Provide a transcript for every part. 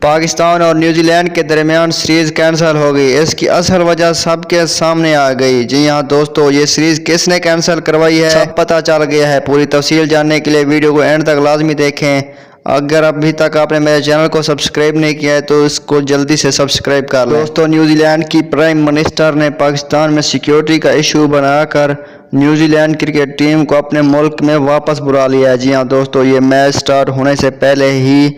पाकिस्तान और न्यूजीलैंड के दरमियान सीरीज़ कैंसिल हो गई। इसकी असल वजह सबके सामने आ गई। जी हाँ दोस्तों, ये सीरीज़ किसने कैंसिल करवाई है सब पता चल गया है। पूरी तफसील जानने के लिए वीडियो को एंड तक लाजमी देखें। अगर अभी तक आपने मेरे चैनल को सब्सक्राइब नहीं किया है तो इसको जल्दी से सब्सक्राइब कर लें। दोस्तों, न्यूजीलैंड की प्राइम मिनिस्टर ने पाकिस्तान में सिक्योरिटी का इशू बनाकर न्यूजीलैंड क्रिकेट टीम को अपने मुल्क में वापस बुला लिया है। जी हाँ दोस्तों, ये मैच स्टार्ट होने से पहले ही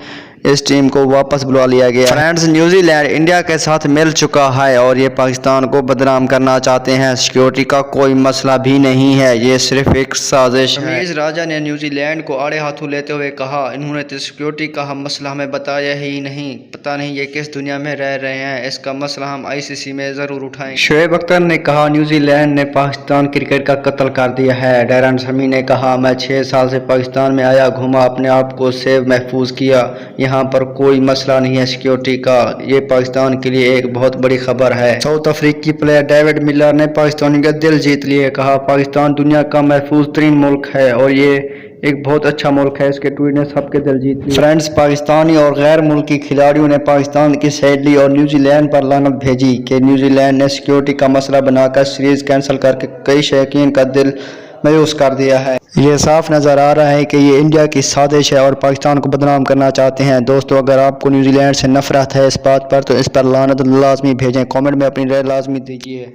इस टीम को वापस बुला लिया गया। फ्रेंड्स, न्यूजीलैंड इंडिया के साथ मिल चुका है और ये पाकिस्तान को बदनाम करना चाहते हैं। सिक्योरिटी का कोई मसला भी नहीं है, ये सिर्फ एक साजिश है। तमीज़ राजा ने न्यूजीलैंड को आड़े हाथों लेते हुए कहा, इन्होंने तो सिक्योरिटी का मसला हमें बताया ही नहीं। पता नहीं ये किस दुनिया में रह रहे हैं। इसका मसला हम ICC में ज़रूर उठाएंगे। शोएब अख्तर ने कहा, न्यूजीलैंड ने पाकिस्तान क्रिकेट का कत्ल कर दिया है। डैरन शमी ने कहा, मैं 6 साल से पाकिस्तान में आया घूमा, अपने आप को सेव महफूज किया, यहाँ पर कोई मसला नहीं है सिक्योरिटी का। ये पाकिस्तान के लिए एक बहुत बड़ी खबर है। साउथ अफ्रीकी प्लेयर डेविड मिलर ने पाकिस्तानी का दिल जीत लिया। कहा, पाकिस्तान दुनिया का महफूज तरीन मुल्क है और ये एक बहुत अच्छा मुल्क है। इसके ट्वीट ने सबके दिल जीत लिया। फ्रेंड्स, पाकिस्तानी और गैर मुल्की खिलाड़ियों ने पाकिस्तान की साइड ली और न्यूजीलैंड पर लानत भेजी कि न्यूजीलैंड ने सिक्योरिटी का मसला बनाकर सीरीज कैंसिल करके कई शौकीन का दिल मायूस कर दिया है। ये साफ नज़र आ रहा है कि ये इंडिया की साजिश है और पाकिस्तान को बदनाम करना चाहते हैं। दोस्तों, अगर आपको न्यूजीलैंड से नफरत है इस बात पर तो इस पर लानत लाजमी भेजें। कमेंट में अपनी राय लाजमी दीजिए।